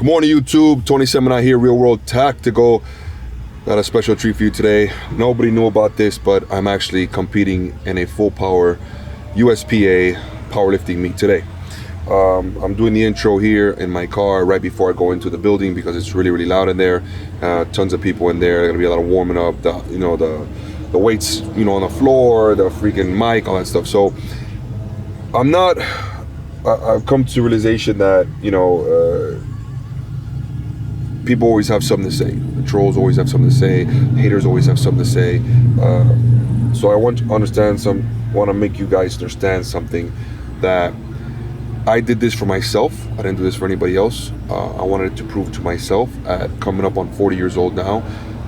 Good morning, YouTube. Tony Sentmanat here, RealWorld Tactical. Got a special treat for you today. Nobody knew about this, but I'm actually competing in a full power USPA powerlifting meet today. I'm doing the intro here in my car right before I go into the building because it's really, really loud in there. Tons of people in there. There's gonna be a lot of warming up. The weights, on the floor, the freaking mic, all that stuff. So I've come to the realization that people always have something to say. The trolls always have something to say. Haters always have something to say. So I want to make you guys understand something, that I did this for myself. I didn't do this for anybody else. I wanted to prove to myself at coming up on 40 years old now.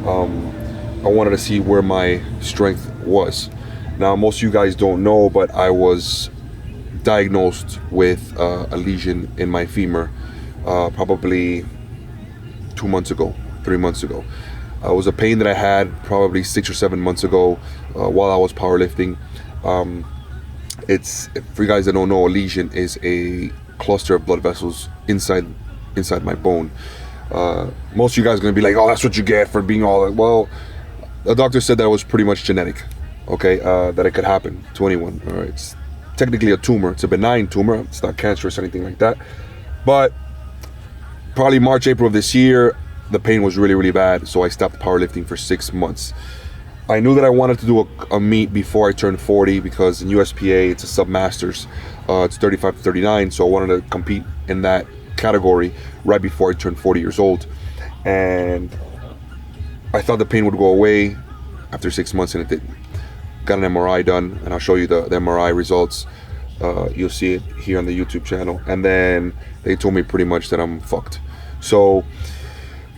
I wanted to see where my strength was. Now, most of you guys don't know, but I was diagnosed with a lesion in my femur probably 2 months ago, 3 months ago. It was a pain that I had probably 6 or 7 months ago while I was powerlifting. For you guys that don't know, a lesion is a cluster of blood vessels inside my bone. Most of you guys are gonna be like, "Oh, that's what you get for being all that." Well, the doctor said that it was pretty much genetic. Okay, that it could happen to anyone. All right, it's technically a tumor. It's a benign tumor. It's not cancerous or anything like that. But probably March, April of this year, the pain was really, really bad. So I stopped powerlifting for 6 months. I knew that I wanted to do a meet before I turned 40 because in USPA, it's a sub-masters. It's 35 to 39. So I wanted to compete in that category right before I turned 40 years old. And I thought the pain would go away after 6 months, and it didn't. Got an MRI done, and I'll show you the MRI results. You'll see it here on the YouTube channel. And then they told me pretty much that I'm fucked. So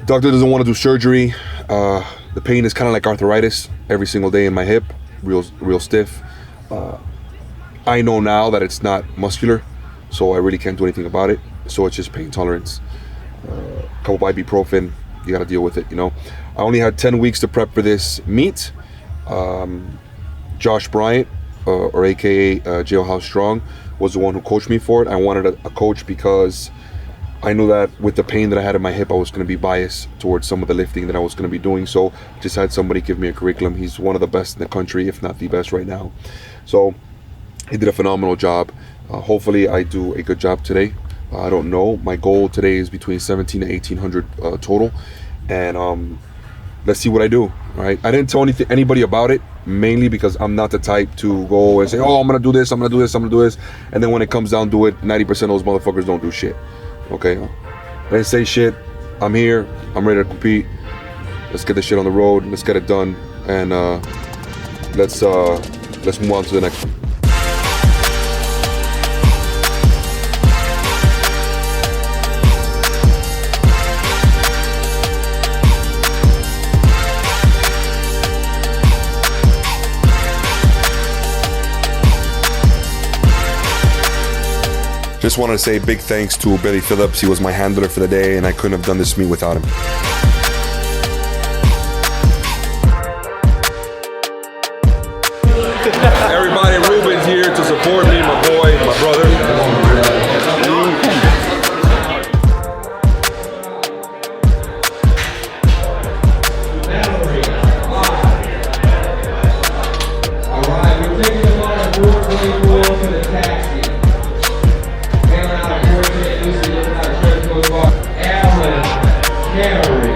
doctor doesn't want to do surgery. The pain is kind of like arthritis every single day in my hip, real stiff. I know now that it's not muscular, so I really can't do anything about it. So it's just pain tolerance. A couple of ibuprofen, you got to deal with it, I only had 10 weeks to prep for this meet. Josh Bryant, or AKA Jailhouse Strong, was the one who coached me for it. I wanted a coach because I knew that with the pain that I had in my hip, I was going to be biased towards some of the lifting that I was going to be doing. So just had somebody give me a curriculum. He's one of the best in the country, if not the best right now. So he did a phenomenal job. Hopefully I do a good job today. I don't know. My goal today is between 17 to 1800 total. And let's see what I do, right? I didn't tell anybody about it, mainly because I'm not the type to go and say, "Oh, I'm gonna do this, I'm gonna do this, I'm gonna do this," and then when it comes down to it, 90% of those motherfuckers don't do shit. Okay, I didn't say shit. I'm here. I'm ready to compete. Let's get this shit on the road. Let's get it done, and let's move on to the next one. Just wanted to say big thanks to Billy Phillips. He was my handler for the day, and I couldn't have done this meet without him. Everybody, Ruben's here to support me, my boy, my brother. All right, we're taking the ball at 424 for the taxi. Alan, Gary.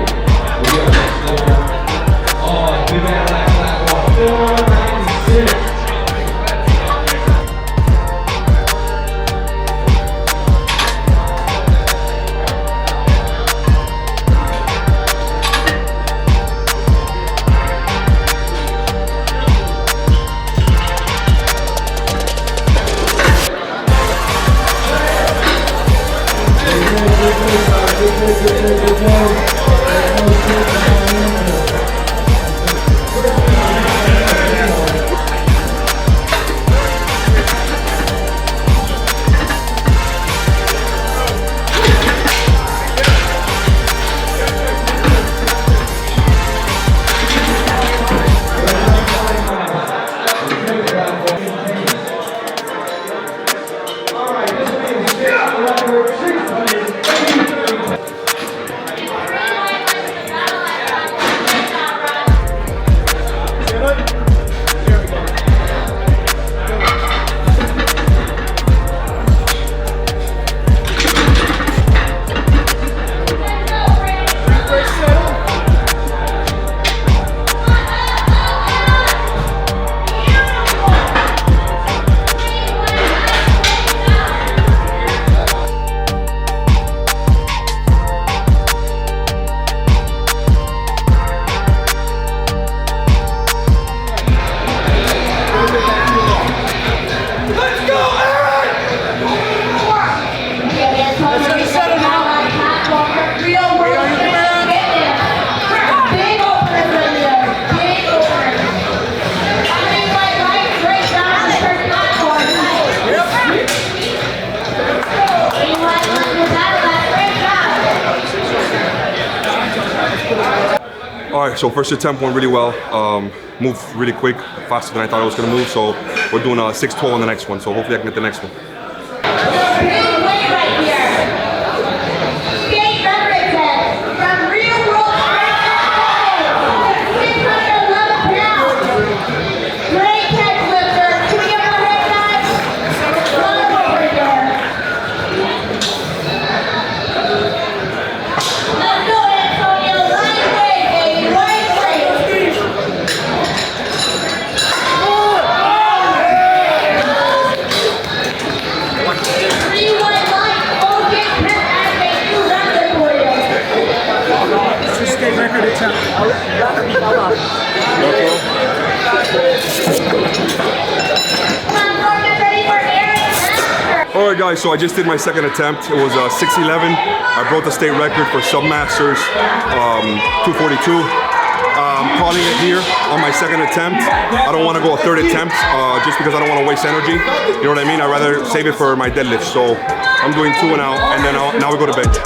All right, so first attempt went really well. Moved really quick, faster than I thought I was gonna move. So we're doing 6-12 on the next one. So hopefully I can get the next one. Alright guys, so I just did my second attempt. It was 6'11". I broke the state record for Submasters 242. I'm calling it here on my second attempt. I don't want to go a third attempt just because I don't want to waste energy. You know what I mean? I'd rather save it for my deadlift. So I'm doing 2 and out, and then now we go to bench.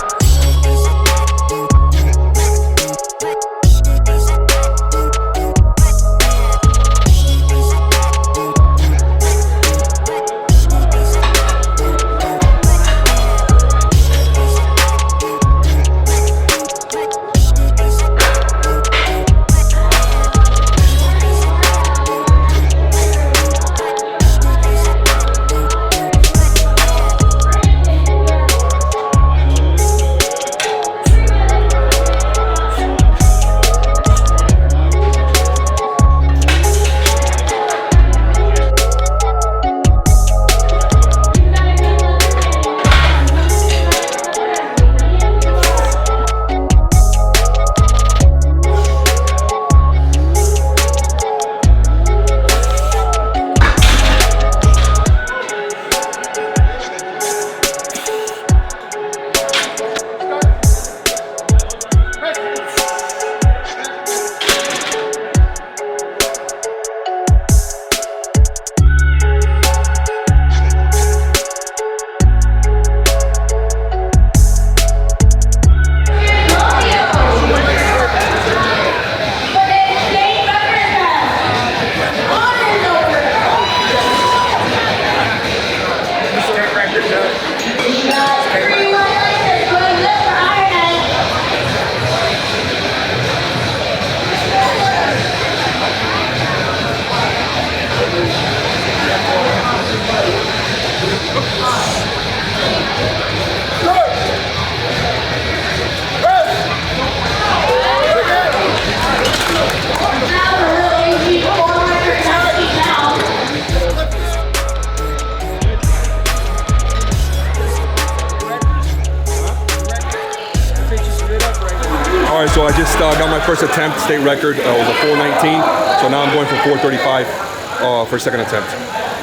All right, so I just got my first attempt, state record. It was a 419, so now I'm going for 435 for second attempt.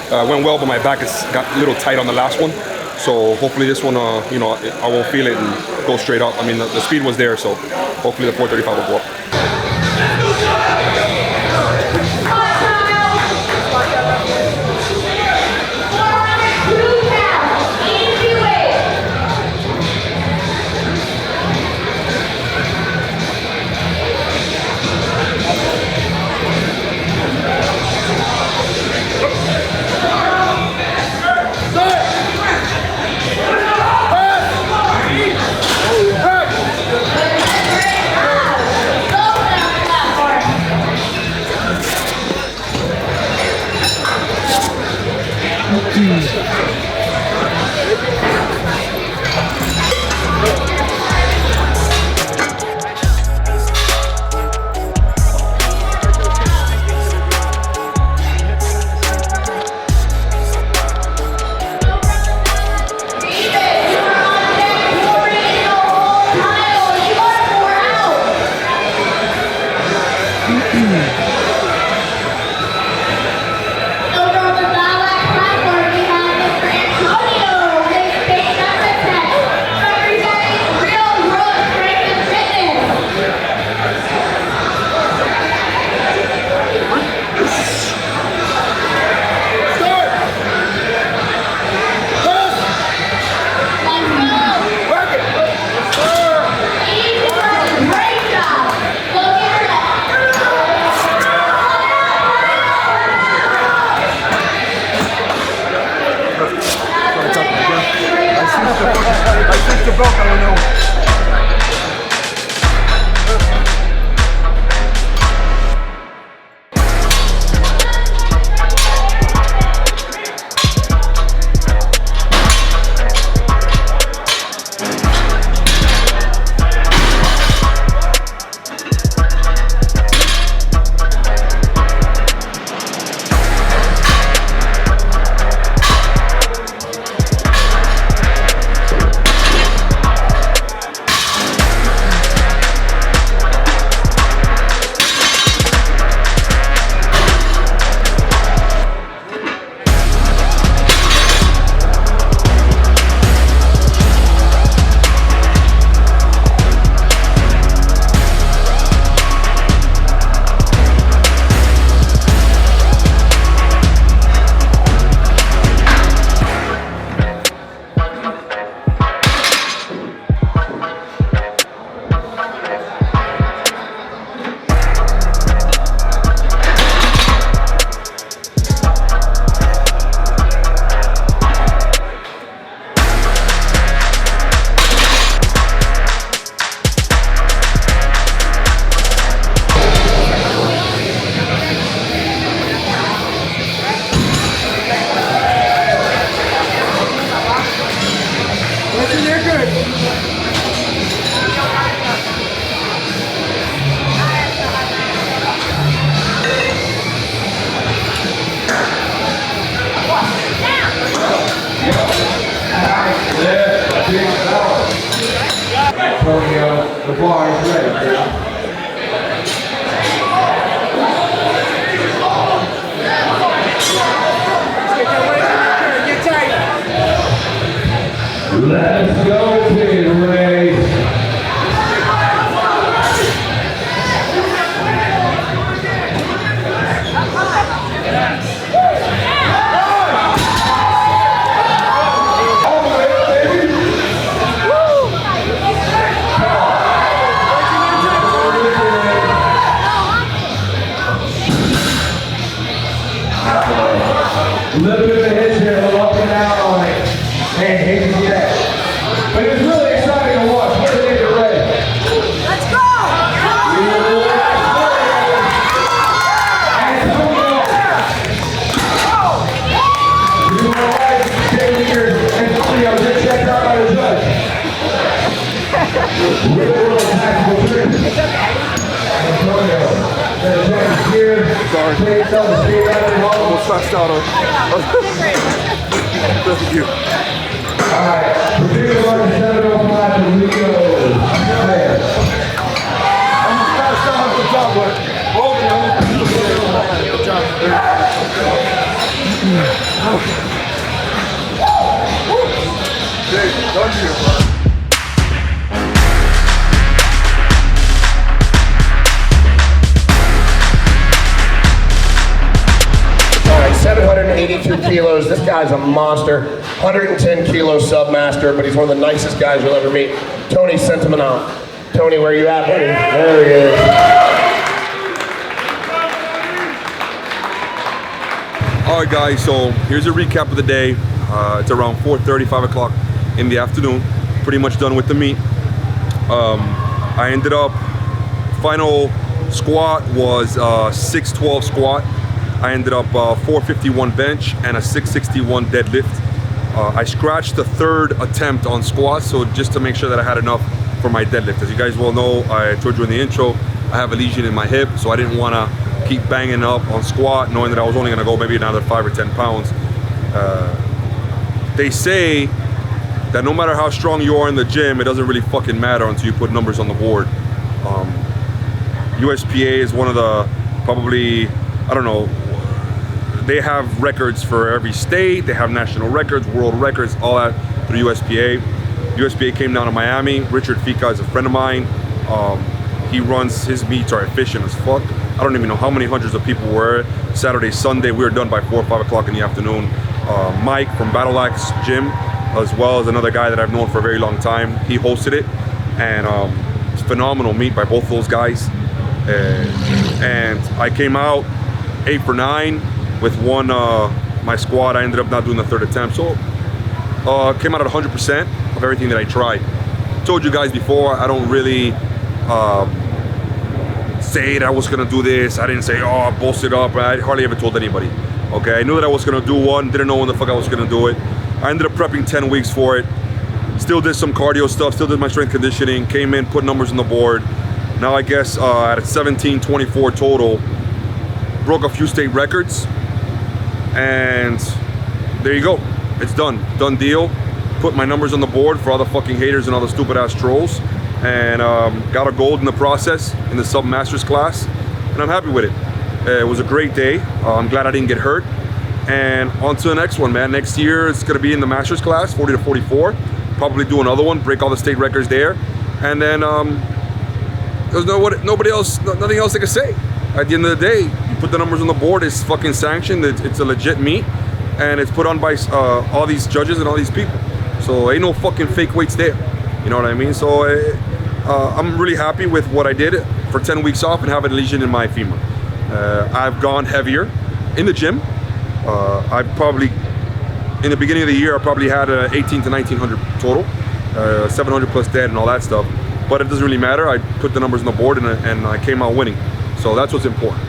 Went well, but my back got a little tight on the last one. So hopefully this one, you know, I won't feel it and go straight up. I mean, the speed was there, so hopefully the 435 will go up. Sorry. Almost passed out on. Thank you. Alright, Virginia Martin 705 to Rico. Almost passed out on the job, but good job. Hey, done here, bro. All right, 782 kilos. This guy's a monster. 110 kilo submaster, but he's one of the nicest guys you'll ever meet. Tony Sentmanat. Tony, where you at, buddy? There he is. All right, guys, so here's a recap of the day. It's around 4:30, 5 o'clock in the afternoon. Pretty much done with the meet. I ended up, final squat was 612 squat. I ended up 451 bench and a 661 deadlift. I scratched the third attempt on squats, so just to make sure that I had enough for my deadlift. As you guys well know, I told you in the intro, I have a lesion in my hip, so I didn't want to keep banging up on squat, knowing that I was only going to go maybe another 5 or 10 pounds. They say that no matter how strong you are in the gym, it doesn't really fucking matter until you put numbers on the board. USPA is one of the, probably, I don't know, they have records for every state, they have national records, world records, all that through USPA. USPA came down to Miami. Richard Fica is a friend of mine. He runs, his meets are efficient as fuck. I don't even know how many hundreds of people were. Saturday, Sunday, we were done by 4 or 5 o'clock in the afternoon. Mike from Battle Axe Gym, as well as another guy that I've known for a very long time, he hosted it. And it's a phenomenal meet by both those guys. And I came out 8 for 9 with one, my squat. I ended up not doing the third attempt. So came out at 100% of everything that I tried. Told you guys before, I don't really say that I was gonna do this. I didn't say, oh, I boasted up. I hardly ever told anybody. Okay, I knew that I was gonna do one, didn't know when the fuck I was gonna do it. I ended up prepping 10 weeks for it. Still did some cardio stuff, still did my strength conditioning, came in, put numbers on the board. Now I guess at 1724 total, broke a few state records. And there you go, it's done deal. Put my numbers on the board for all the fucking haters and all the stupid ass trolls, and got a gold in the process in the sub masters class, and I'm happy with it. It was a great day. I'm glad I didn't get hurt, and on to the next one, man. Next year it's gonna be in the masters class, 40 to 44. Probably do another one, break all the state records there, and then there's nothing else they can say. At the end of the day, you put the numbers on the board, it's fucking sanctioned, it's a legit meet, and it's put on by all these judges and all these people. So ain't no fucking fake weights there. You know what I mean? So I'm really happy with what I did for 10 weeks off and have a lesion in my femur. I've gone heavier in the gym. I probably, in the beginning of the year, I probably had 18 to 1900 total, 700 plus dead and all that stuff. But it doesn't really matter. I put the numbers on the board and I came out winning. So that's what's important.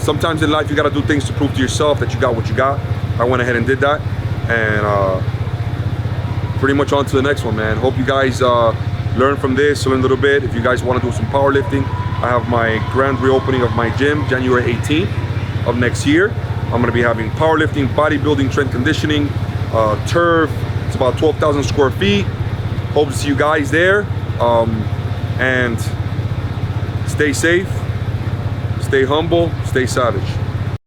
Sometimes in life you gotta do things to prove to yourself that you got what you got. I went ahead and did that, and pretty much on to the next one, man. Hope you guys learn from this, learn a little bit. If you guys wanna do some powerlifting, I have my grand reopening of my gym, January 18th of next year. I'm gonna be having powerlifting, bodybuilding, strength conditioning, turf. It's about 12,000 square feet. Hope to see you guys there. And stay safe, stay humble, stay savage.